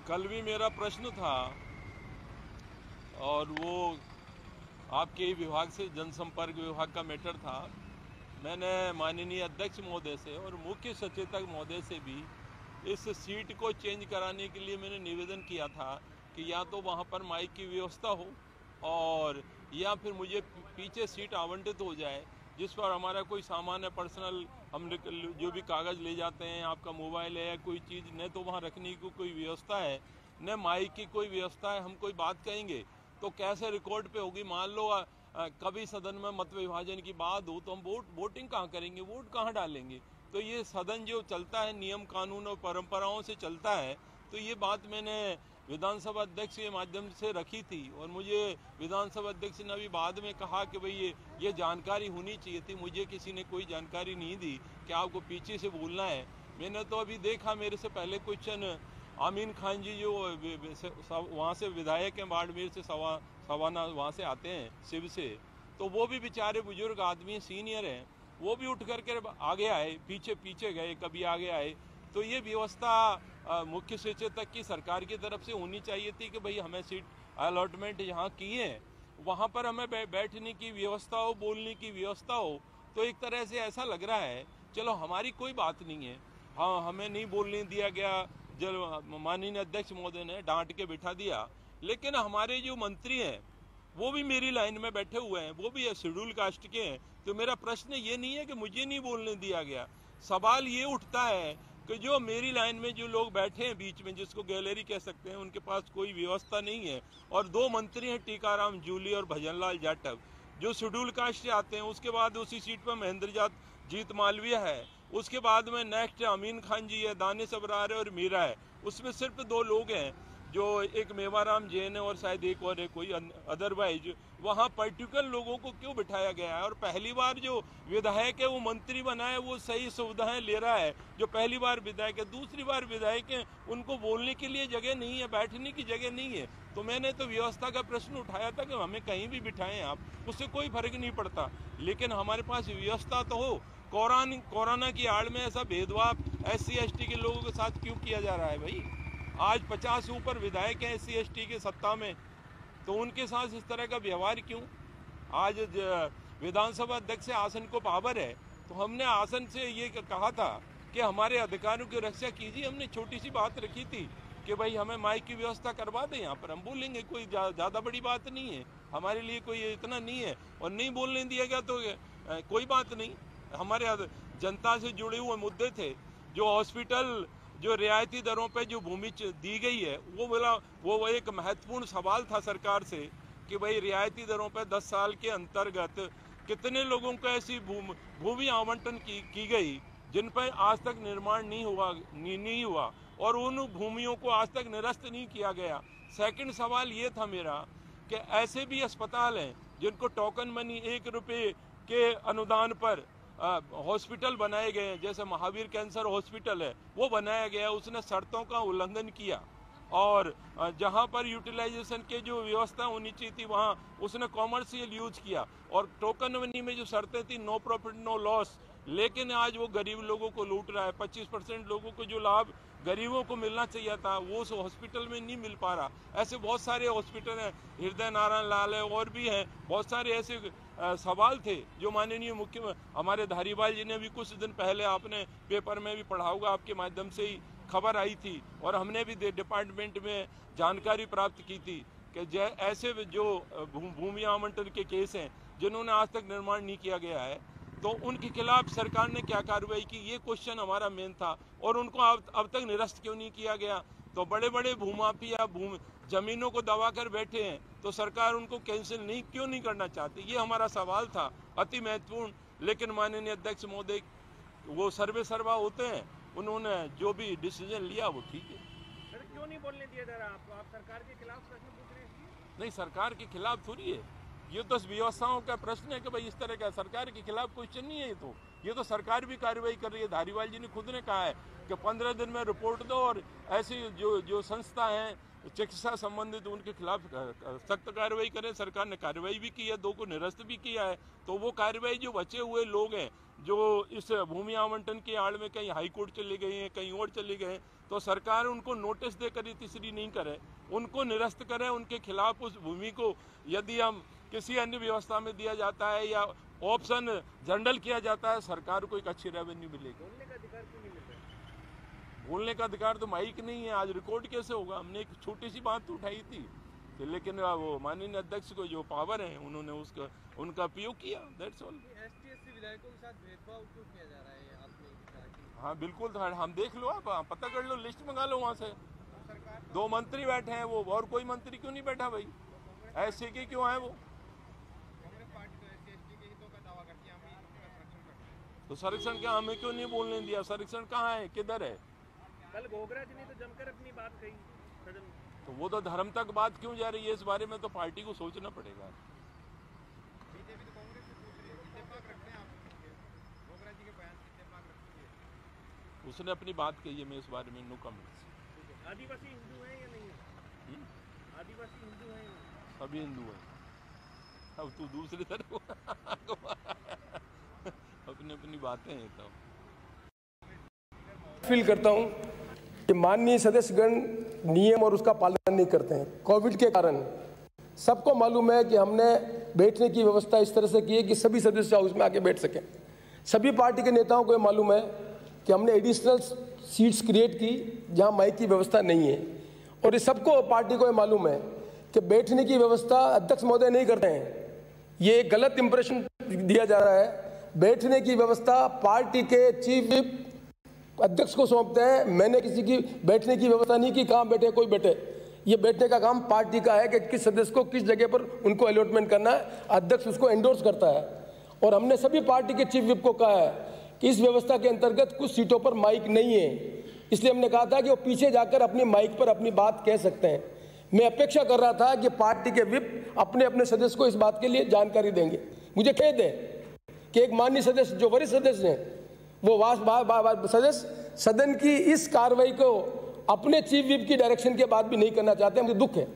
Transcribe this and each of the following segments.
कल भी मेरा प्रश्न था और वो आपके ही विभाग से जनसंपर्क विभाग का मैटर था। मैंने माननीय अध्यक्ष महोदय से और मुख्य सचेतक महोदय से भी इस सीट को चेंज कराने के लिए मैंने निवेदन किया था कि या तो वहाँ पर माइक की व्यवस्था हो और या फिर मुझे पीछे सीट आवंटित हो जाए जिस पर हमारा कोई सामान है पर्सनल, हम जो भी कागज़ ले जाते हैं, आपका मोबाइल है या कोई चीज़, न तो वहाँ रखने की कोई व्यवस्था है न माइक की कोई व्यवस्था है। हम कोई बात कहेंगे तो कैसे रिकॉर्ड पे होगी? मान लो कभी सदन में मत विभाजन की बात हो तो हम वोटिंग कहाँ करेंगे, वोट कहाँ डालेंगे? तो ये सदन जो चलता है नियम कानून और परंपराओं से चलता है। तो ये बात मैंने विधानसभा अध्यक्ष के माध्यम से रखी थी और मुझे विधानसभा अध्यक्ष ने अभी बाद में कहा कि भाई ये जानकारी होनी चाहिए थी। मुझे किसी ने कोई जानकारी नहीं दी कि आपको पीछे से बोलना है। मैंने तो अभी देखा, मेरे से पहले क्वेश्चन आमीन खान जी जो वहाँ से विधायक हैं बाड़मेर से, सवाना वहाँ से आते हैं शिव से, तो वो भी बेचारे बुजुर्ग आदमी सीनियर हैं, वो भी उठ करके आगे आए, पीछे पीछे गए, कभी आगे आए। तो ये व्यवस्था मुख्य सचेतक की सरकार की तरफ से होनी चाहिए थी कि भाई हमें सीट अलॉटमेंट यहाँ की है, वहाँ पर हमें बैठने की व्यवस्था हो, बोलने की व्यवस्था हो। तो एक तरह से ऐसा लग रहा है चलो हमारी कोई बात नहीं है, हाँ हमें नहीं बोलने दिया गया, जब माननीय अध्यक्ष महोदय ने डांट के बिठा दिया, लेकिन हमारे जो मंत्री हैं वो भी मेरी लाइन में बैठे हुए हैं, वो भी शेड्यूल कास्ट के हैं। तो मेरा प्रश्न ये नहीं है कि मुझे नहीं बोलने दिया गया, सवाल ये उठता है कि जो मेरी लाइन में जो लोग बैठे हैं बीच में, जिसको गैलरी कह सकते हैं, उनके पास कोई व्यवस्था नहीं है। और दो मंत्री हैं, टीकाराम जूली और भजनलाल जाटव, जो शेड्यूल कास्ट से आते हैं। उसके बाद उसी सीट पर महेंद्र जीत मालवीय है, उसके बाद में नेक्स्ट अमीन खान जी है, दानिश अबरार है और मीरा है। उसमें सिर्फ दो लोग हैं, जो एक मेवाराम जैन है और शायद एक और है कोई, अदरवाइज वहाँ पर्टिकुलर लोगों को क्यों बिठाया गया है? और पहली बार जो विधायक है वो मंत्री बना है, वो सही सुविधाएं ले रहा है जो पहली बार विधायक है। दूसरी बार विधायक है, उनको बोलने के लिए जगह नहीं है, बैठने की जगह नहीं है। तो मैंने तो व्यवस्था का प्रश्न उठाया था कि हमें कहीं भी बिठाएं आप, उससे कोई फर्क नहीं पड़ता, लेकिन हमारे पास व्यवस्था तो हो। कोरोना की आड़ में ऐसा भेदभाव SC ST के लोगों के साथ क्यों किया जा रहा है भाई? आज 50 से ऊपर विधायक हैं SC ST के सत्ता में, तो उनके साथ इस तरह का व्यवहार क्यों? आज विधानसभा अध्यक्ष से आसन को पावर है, तो हमने आसन से ये कहा था कि हमारे अधिकारों की रक्षा कीजिए। हमने छोटी सी बात रखी थी कि भाई हमें माइक की व्यवस्था करवा दें, यहाँ पर हम बोलेंगे, कोई ज़्यादा बड़ी बात नहीं है, हमारे लिए कोई इतना नहीं है। और नहीं बोलने दिया गया तो कोई बात नहीं। हमारे जनता से जुड़े हुए मुद्दे थे, जो हॉस्पिटल, जो रियायती दरों पे जो भूमि दी गई है, वो एक महत्वपूर्ण सवाल था सरकार से कि भाई रियायती दरों पे 10 साल के अंतर्गत कितने लोगों को ऐसी भूमि आवंटन की गई जिन पर आज तक निर्माण नहीं हुआ और उन भूमियों को आज तक निरस्त नहीं किया गया। सेकंड सवाल ये था मेरा कि ऐसे भी अस्पताल हैं जिनको टोकन मनी 1 रुपये के अनुदान पर हॉस्पिटल बनाए गए हैं, जैसे महावीर कैंसर हॉस्पिटल है, वो बनाया गया, उसने शर्तों का उल्लंघन किया और जहां पर यूटिलाइजेशन के जो व्यवस्था होनी चाहिए थी वहां उसने कॉमर्शियल यूज किया। और टोकन मनी में जो शर्तें थी, नो प्रॉफिट नो लॉस, लेकिन आज वो गरीब लोगों को लूट रहा है। 25% लोगों को जो लाभ गरीबों को मिलना चाहिए था वो उस हॉस्पिटल में नहीं मिल पा रहा। ऐसे बहुत सारे हॉस्पिटल हैं, हृदय नारायण लाल है और भी हैं, बहुत सारे ऐसे सवाल थे जो माननीय मुख्य हमारे धारीवाल जी ने भी कुछ दिन पहले, आपने पेपर में भी पढ़ा होगा, आपके माध्यम से ही खबर आई थी और हमने भी डिपार्टमेंट में जानकारी प्राप्त की थी कि ऐसे जो भूमि आवंटन के केस हैं जिन्होंने आज तक निर्माण नहीं किया गया है, तो उनके खिलाफ सरकार ने क्या कार्रवाई की, ये क्वेश्चन हमारा मेन था। और उनको अब तक निरस्त क्यों नहीं किया गया? तो बड़े बड़े भूमाफिया जमीनों को दबा कर बैठे हैं, तो सरकार उनको कैंसिल क्यों नहीं करना चाहती? ये हमारा सवाल था, अति महत्वपूर्ण। लेकिन माननीय अध्यक्ष महोदय वो सर्वे सर्वा होते हैं, उन्होंने जो भी डिसीजन लिया वो ठीक है। सर क्यों नहीं बोलने दिया जा रहा आपको? आप सरकार के खिलाफ प्रश्न पूछ रहे हैं? नहीं, सरकार के खिलाफ थोड़ी है, ये तो व्यवस्थाओं का प्रश्न है कि भाई इस तरह का सरकार के खिलाफ क्वेश्चन नहीं है। ये तो सरकार भी कार्रवाई कर रही है। धारीवाल जी ने खुद ने कहा है कि 15 दिन में रिपोर्ट दो और ऐसी जो संस्था हैं चिकित्सा संबंधित उनके खिलाफ सख्त कार्रवाई करें। सरकार ने कार्रवाई भी की है, 2 को निरस्त भी किया है। तो वो कार्रवाई जो बचे हुए लोग हैं जो इस भूमि आवंटन के आड़ में कहीं हाई कोर्ट चले गए हैं, कहीं और चले गए हैं, तो सरकार उनको नोटिस देकर ये तीसरी नहीं करे, उनको निरस्त करे। उनके खिलाफ उस भूमि को यदि हम किसी अन्य व्यवस्था में दिया जाता है या ऑप्शन जनरल किया जाता है, सरकार को एक अच्छी रेवेन्यू मिलेगी। बोलने का अधिकार क्यों नहीं मिलता है? बोलने का अधिकार तो माइक नहीं है, आज रिकॉर्ड कैसे होगा? हमने एक छोटी सी बात तो उठाई थी, लेकिन वो माननीय अध्यक्ष को जो पावर है उन्होंने उनका उपयोग किया, दैट्स ऑल। एसटी विधायकों के साथ भेदभाव क्यों किया जा रहा है आपने कहा कि? हाँ बिल्कुल, हम देख लो, आप पता कर लो, लिस्ट मंगा लो वहाँ से। 2 मंत्री बैठे हैं वो, और कोई मंत्री क्यों नहीं बैठा भाई? ऐसे के क्यों है वो? कांग्रेस पार्टी तो एसटी के हितों का दावा करती है, हम इनका संरक्षण करते हैं। तो संरक्षण क्या हमें क्यों नहीं बोलने दिया? संरक्षण कहाँ है, किधर है? कल घोगरा जी ने तो जमकर अपनी बात कही सदन में। तो वो तो धर्म तक बात क्यों जा रही है? इस बारे में तो पार्टी को सोचना पड़ेगा। बीजेपी तो कांग्रेस से पूछ रही है, इत्तेफाक रखते हैं आप घोगरा जी के बयान से? इत्तेफाक रखती है? उसने अपनी बात कही है, मैं इस बारे में नो कमेंट्स। आदिवासी हिंदू हैं या नहीं है? आदिवासी हिंदू हैं या नहीं? सभी हिंदू हैं। अब तू दूसरी तरफ अपनी अपनी बातें हैं। तो फील करता हूं कि माननीय सदस्यगण नियम और उसका पालन नहीं करते हैं। कोविड के कारण सबको मालूम है कि हमने बैठने की व्यवस्था इस तरह से की है कि सभी सदस्य हाउस में आके बैठ सकें। सभी पार्टी के नेताओं को ये मालूम है कि हमने एडिशनल सीट्स क्रिएट की जहां माइक की व्यवस्था नहीं है, और इस सबको पार्टी को ये मालूम है कि बैठने की व्यवस्था अध्यक्ष महोदय नहीं करते हैं। ये एक गलत इंप्रेशन दिया जा रहा है। बैठने की व्यवस्था पार्टी के चीफ विप अध्यक्ष को सौंपते हैं। मैंने किसी की बैठने की व्यवस्था नहीं की, कहाँ बैठे कोई बैठे। ये बैठने का काम पार्टी का है कि किस सदस्य को किस जगह पर उनको अलॉटमेंट करना है, अध्यक्ष उसको एंडोर्स करता है। और हमने सभी पार्टी के चीफ विप को कहा है कि इस व्यवस्था के अंतर्गत कुछ सीटों पर माइक नहीं है, इसलिए हमने कहा था कि वो पीछे जाकर अपनी माइक पर अपनी बात कह सकते हैं। मैं अपेक्षा कर रहा था कि पार्टी के विप अपने अपने सदस्य को इस बात के लिए जानकारी देंगे। मुझे खेद है कि एक माननीय सदस्य जो वरिष्ठ सदस्य हैं वो सदस्य सदन की इस कार्रवाई को अपने चीफ विप की डायरेक्शन के बाद भी नहीं करना चाहते। मुझे दुख है।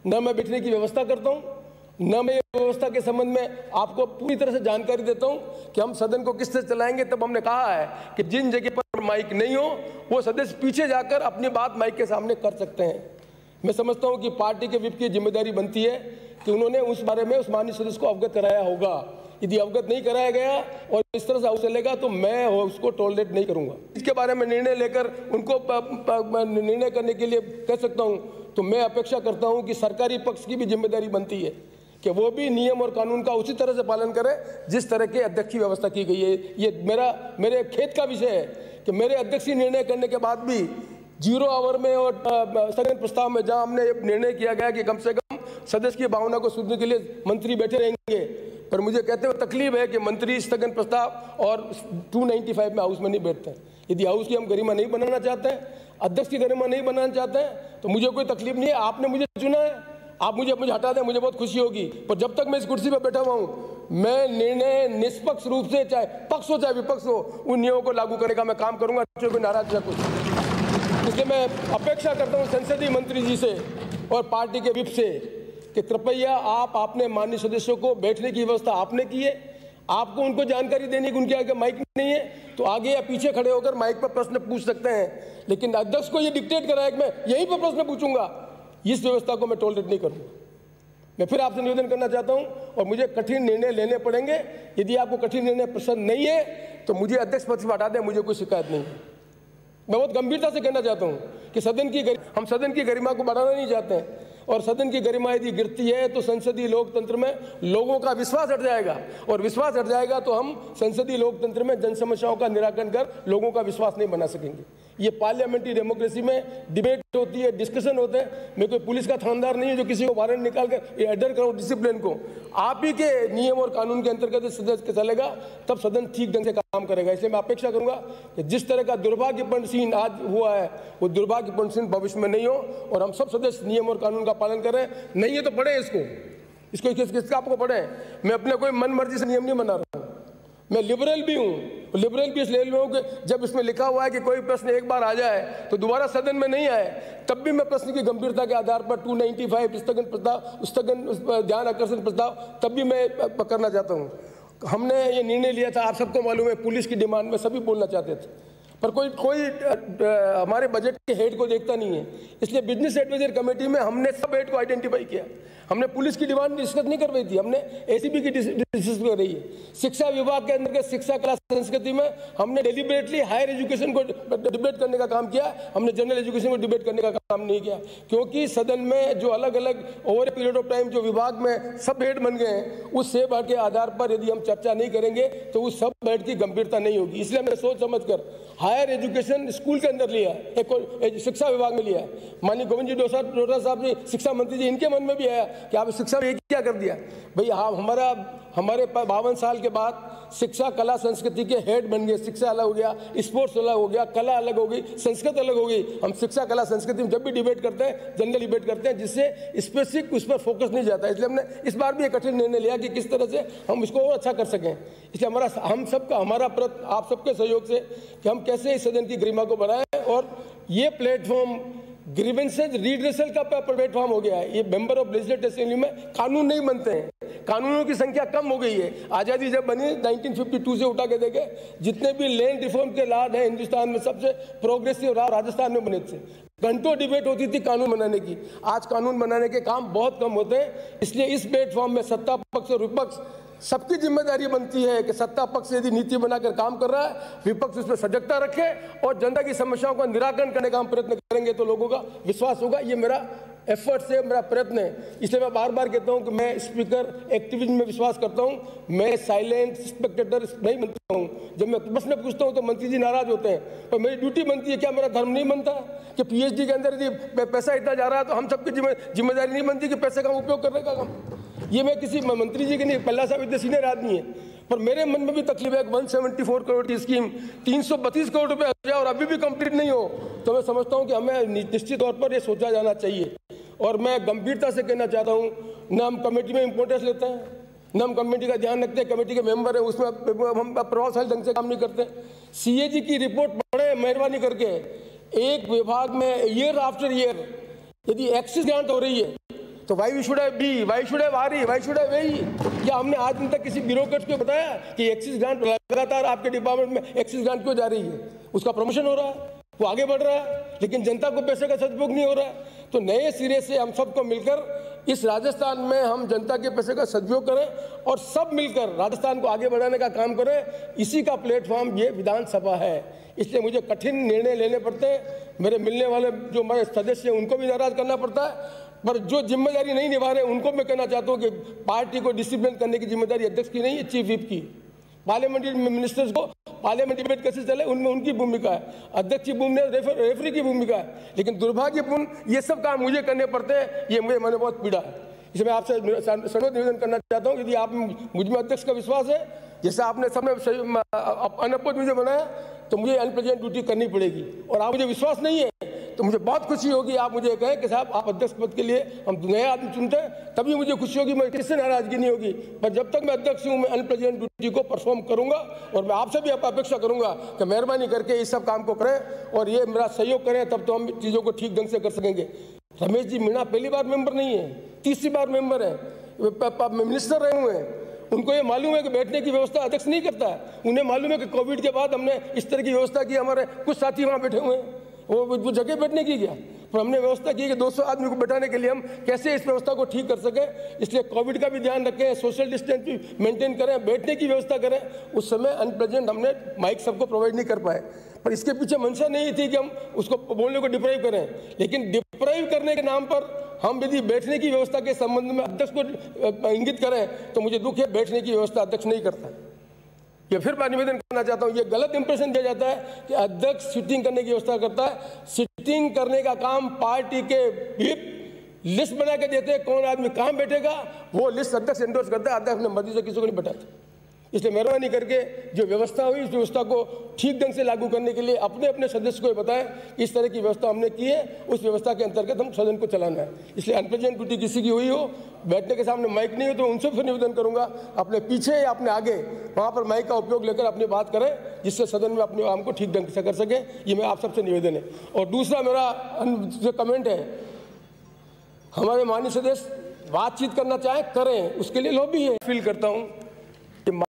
न मैं बैठने की व्यवस्था करता हूं, न मैं ये व्यवस्था के संबंध में आपको पूरी तरह से जानकारी देता हूं कि हम सदन को किस तरह चलाएंगे। तब हमने कहा है कि जिन जगह पर माइक नहीं हो वो सदस्य पीछे जाकर अपनी बात माइक के सामने कर सकते हैं। मैं समझता हूं कि पार्टी के विप की जिम्मेदारी बनती है कि उन्होंने उस बारे में उस माननीय सदस्य को अवगत कराया होगा। यदि अवगत नहीं कराया गया और इस तरह से हाउस चलेगा तो मैं उसको टॉलरेट नहीं करूंगा। इसके बारे में निर्णय लेकर उनको निर्णय करने के लिए कह सकता हूं। तो मैं अपेक्षा करता हूं कि सरकारी पक्ष की भी जिम्मेदारी बनती है कि वो भी नियम और कानून का उसी तरह से पालन करे जिस तरह के अध्यक्ष की व्यवस्था की गई है। ये मेरे खेद का विषय है कि मेरे अध्यक्ष निर्णय करने के बाद भी 0 आवर में और स्थगन प्रस्ताव में जहां हमने निर्णय किया गया कि कम से कम सदस्य की भावना को सुनने के लिए मंत्री बैठे रहेंगे, पर मुझे कहते हुए तकलीफ है कि मंत्री स्थगन प्रस्ताव और 295 में हाउस में नहीं बैठते हैं। यदि हाउस की हम गरिमा नहीं बनाना चाहते हैं, अध्यक्ष की गरिमा नहीं बनाना चाहते हैं, तो मुझे कोई तकलीफ नहीं है। आपने मुझे चुना है, आप मुझे हटा दें, मुझे बहुत खुशी होगी। पर जब तक मैं इस कुर्सी पर बैठा हुआ हूँ, मैं निर्णय निष्पक्ष रूप से, चाहे पक्ष हो चाहे विपक्ष हो, उन नियमों को लागू करने का मैं काम करूंगा। कोई नाराज या कुछ, इसलिए मैं अपेक्षा करता हूँ संसदीय मंत्री जी से और पार्टी के विप से कि कृपया आप अपने माननीय सदस्यों को बैठने की व्यवस्था आपने की है। आपको उनको जानकारी देने की उनके आगे माइक नहीं है तो आगे या पीछे खड़े होकर माइक पर प्रश्न पूछ सकते हैं, लेकिन अध्यक्ष को ये डिक्टेट कराया कि मैं यहीं पर प्रश्न पूछूंगा, इस व्यवस्था को मैं टॉलरेट नहीं करूंगा। मैं फिर आपसे निवेदन करना चाहता हूं और मुझे कठिन निर्णय लेने पड़ेंगे। यदि आपको कठिन निर्णय पसंद नहीं है तो मुझे अध्यक्ष पद से हटा दें, मुझे कोई शिकायत नहीं है। मैं बहुत गंभीरता से कहना चाहता हूं कि हम सदन की गरिमा को बढ़ाना नहीं चाहते हैं, और सदन की गरिमा यदि गिरती है तो संसदीय लोकतंत्र में लोगों का विश्वास हट जाएगा, और विश्वास हट जाएगा तो हम संसदीय लोकतंत्र में जन समस्याओं का निराकरण कर लोगों का विश्वास नहीं बना सकेंगे। ये पार्लियामेंट्री डेमोक्रेसी में डिबेट होती है, डिस्कशन होते हैं। मैं कोई पुलिस का थानेदार नहीं है जो किसी को वारंट निकाल कर एडर करो डिसिप्लिन को। आप ही के नियम और कानून के अंतर्गत सदस्य चलेगा तब सदन ठीक ढंग से काम करेगा। इसलिए मैं अपेक्षा करूंगा कि जिस तरह का दुर्भाग्यपूर्ण सीन आज हुआ है वो दुर्भाग्यपूर्ण सीन भविष्य में नहीं हो, और हम सब सदस्य नियम और कानून का पालन करें। नहीं है तो पढ़े इसको किसका आपको पढ़े। मैं अपने कोई मन मर्जी से नियम नहीं बना रहा हूँ। मैं लिबरल भी हूँ, लिबरल भी इसलिए हूँ कि जब इसमें लिखा हुआ है कि कोई प्रश्न एक बार आ जाए तो दोबारा सदन में नहीं आए, तब भी मैं प्रश्न की गंभीरता के आधार पर 295 स्थगन प्रस्ताव, ध्यान आकर्षण प्रस्ताव तब भी मैं करना चाहता हूँ। हमने ये निर्णय लिया था, आप सबको मालूम है, पुलिस की डिमांड में सभी बोलना चाहते थे, पर कोई हमारे बजट के हेड को देखता नहीं है। इसलिए बिजनेस एडवाइजर कमेटी में हमने सब हेड को आइडेंटिफाई किया। हमने पुलिस की डिमांड डिस्कस नहीं कर रही थी, हमने एसीबी की डिस्कस कर रही है। शिक्षा विभाग के अंदर के शिक्षा कला संस्कृति में हमने डेलिबरेटली हायर एजुकेशन को डिबेट करने का काम किया, हमने जनरल एजुकेशन को डिबेट करने का काम नहीं किया, क्योंकि सदन में जो अलग अलग over a period of time जो विभाग में सब हेड बन गए हैं, उस सेब के आधार पर यदि हम चर्चा नहीं करेंगे तो उस सब हेड की गंभीरता नहीं होगी। इसलिए हमने सोच समझ कर हायर एजुकेशन स्कूल के अंदर लिया, एक शिक्षा विभाग में लिया। माननीय गोविंद जी डोटासरा साहब जी, शिक्षा मंत्री जी, इनके मन में भी आया कि आप शिक्षा में क्या कर दिया भाई। हाँ, हमारे 52 साल के बाद शिक्षा कला संस्कृति के हेड बन गए। शिक्षा अलग हो गया, स्पोर्ट्स अलग हो गया, कला अलग हो गई, संस्कृत अलग हो गई। हम शिक्षा कला संस्कृति में जब भी डिबेट करते हैं, जनरल डिबेट करते हैं, जिससे स्पेसिफिक उस पर फोकस नहीं जाता। इसलिए हमने इस बार भी एक कठिन निर्णय लिया कि किस तरह से हम इसको और अच्छा कर सकें। इसलिए हमारा प्रयत्न आप सबके सहयोग से कि हम कैसे इस सदन की गरिमा को बढ़ाएं, और ये प्लेटफॉर्म ग्रीवेंसेज रिड्रेसल का प्लेटफॉर्म हो गया है। ये मेंबर ऑफ लेजिस्लेटिव असेंबली में कानून नहीं बनते हैं, कानूनों की संख्या कम हो गई है। आज़ादी जब बनी 1952 से उठा के देखे, जितने भी लैंड रिफॉर्म के लाभ हैं हिंदुस्तान में, सबसे प्रोग्रेसिव राजस्थान में बने थे। घंटों डिबेट होती थी कानून बनाने की। आज कानून बनाने के काम बहुत कम होते हैं। इसलिए इस प्लेटफॉर्म में सत्ता पक्ष और विपक्ष सबकी जिम्मेदारी बनती है कि सत्ता पक्ष यदि नीति बनाकर काम कर रहा है, विपक्ष उसमें सजगता रखे और जनता की समस्याओं का निराकरण करने का हम प्रयत्न करेंगे, तो लोगों का विश्वास होगा। ये मेरा एफर्ट से मेरा प्रयत्न है। इसलिए मैं बार बार कहता हूं कि मैं स्पीकर एक्टिविज्म में विश्वास करता हूं। मैं साइलेंट स्पेक्टेटर नहीं बनता हूं। जब मैं प्रश्न पूछता हूं तो मंत्री जी नाराज होते हैं, पर मेरी ड्यूटी बनती है। क्या मेरा धर्म नहीं बनता कि पीएचडी के अंदर यदि पैसा इतना जा रहा है तो हम सबकी जिम्मेदारी नहीं बनती कि पैसे का उपयोग करने का काम? ये मैं किसी मंत्री जी के नहीं, पल्ला साहब इतने सीनियर आदमी है, पर मेरे मन में भी तकलीफ है। 174 करोड़ की स्कीम 332 करोड़ रुपए हो जाए और अभी भी कंप्लीट नहीं हो, तो मैं समझता हूं कि हमें निश्चित तौर पर यह सोचा जाना चाहिए। और मैं गंभीरता से कहना चाहता हूं, न हम कमेटी में इंपॉर्टेंस लेते हैं, न हम कमेटी का ध्यान रखते हैं। कमेटी के मेंबर हैं, उसमें हम प्रभावशाली ढंग से काम नहीं करते। सीएजी की रिपोर्ट पढ़े मेहरबानी करके। एक विभाग में ईयर आफ्टर ईयर यदि एक्सिस ग्रांट हो रही है तो Y should have B, Y should have R, Y should have V. क्या हमने आज दिन तक किसी ब्यूरोक्रेट को बताया कि एक्सिस ग्रांट लगातार आपके डिपार्टमेंट में एक्सिस ग्रांट क्यों जा रही है? उसका प्रमोशन हो रहा है, वो आगे बढ़ रहा है, लेकिन जनता को पैसे का सदुपयोग नहीं हो रहा है। तो नए सिरे से हम सबको मिलकर इस राजस्थान में हम जनता के पैसे का सदुपयोग करें और सब मिलकर राजस्थान को आगे बढ़ाने का काम करें। इसी का प्लेटफॉर्म ये विधानसभा है। इसलिए मुझे कठिन निर्णय लेने पड़ते हैं। मेरे मिलने वाले जो हमारे सदस्य हैं उनको भी नाराज करना पड़ता है, पर जो जिम्मेदारी नहीं निभा रहे उनको मैं कहना चाहता हूं कि पार्टी को डिसिप्लिन करने की जिम्मेदारी अध्यक्ष की नहीं है, चीफ व्हिप की। पार्लियामेंट्री मिनिस्टर्स को पार्लियामेंट डिबेट कैसे चले उनमें उनकी भूमिका है, अध्यक्ष की भूमिका, रेफरी की भूमिका है। लेकिन दुर्भाग्यपूर्ण ये सब काम मुझे करने पड़ते हैं, ये मुझे मैंने बहुत पीड़ा है। इसलिए मैं आपसे सर्वोच्च निवेदन करना चाहता हूँ, यदि आप मुझ में अध्यक्ष का विश्वास है, जैसे आपने सबने अनअपोज मुझे बनाया, तो मुझे अनप्रेजेंट ड्यूटी करनी पड़ेगी। और आप मुझे विश्वास नहीं है तो मुझे बहुत खुशी होगी आप मुझे कहें कि साहब आप अध्यक्ष पद के लिए हम नए आदमी चुनते हैं, तभी मुझे खुशी होगी, मैं किससे नाराजगी नहीं होगी। पर जब तक मैं अध्यक्ष हूँ मैं अनप्रेजेंट ड्यूटी को परफॉर्म करूंगा। और मैं आपसे भी अपेक्षा करूंगा कि मेहरबानी करके इस सब काम को करें और ये मेरा सहयोग करें, तब तो हम चीज़ों को ठीक ढंग से कर सकेंगे। रमेश जी मीणा पहली बार मेंबर नहीं है, तीसरी बार मेंबर है, मिनिस्टर रहे हुए हैं। उनको ये मालूम है कि बैठने की व्यवस्था अध्यक्ष नहीं करता है। उन्हें मालूम है कि कोविड के बाद हमने इस तरह की व्यवस्था की, हमारे कुछ साथी वहाँ बैठे हुए हैं, वो जगह बैठने की क्या, पर हमने व्यवस्था की कि 200 आदमी को बैठाने के लिए हम कैसे इस व्यवस्था को ठीक कर सकें। इसलिए कोविड का भी ध्यान रखें, सोशल डिस्टेंस भी मेंटेन करें, बैठने की व्यवस्था करें। उस समय अनप्रेजेंट हमने माइक सबको प्रोवाइड नहीं कर पाए, पर इसके पीछे मंशा नहीं थी कि हम उसको बोलने को डिप्राइव करें। लेकिन डिप्राइव करने के नाम पर हम यदि बैठने की व्यवस्था के संबंध में अध्यक्ष को इंगित करें तो मुझे दुख है, बैठने की व्यवस्था अध्यक्ष नहीं करता। ये फिर मैं निवेदन करना चाहता हूँ, ये गलत इंप्रेशन दिया जाता है कि अध्यक्ष सिटिंग करने की व्यवस्था करता है। सिटिंग करने का काम पार्टी के व्हिप लिस्ट बना के देते हैं, कौन आदमी कहाँ बैठेगा वो लिस्ट अध्यक्ष एंडोर्स करता है। अध्यक्ष ने मर्जी से किसी को नहीं बैठाता। इसलिए मेहरबानी करके जो व्यवस्था हुई उस व्यवस्था को ठीक ढंग से लागू करने के लिए अपने अपने सदस्य को बताएं इस तरह की व्यवस्था हमने की है, उस व्यवस्था के अंतर्गत हम सदन को चलाना है। इसलिए अनप्रेजेंट ड्यूटी किसी की हुई हो, बैठने के सामने माइक नहीं हो तो उनसे फिर निवेदन करूंगा अपने पीछे या अपने आगे वहाँ पर माइक का उपयोग लेकर अपनी बात करें, जिससे सदन में अपने काम को ठीक ढंग से कर सकें। ये मैं आप सबसे निवेदन है। और दूसरा मेरा जो कमेंट है, हमारे माननीय सदस्य बातचीत करना चाहे करें, उसके लिए लॉबी है। फील करता हूँ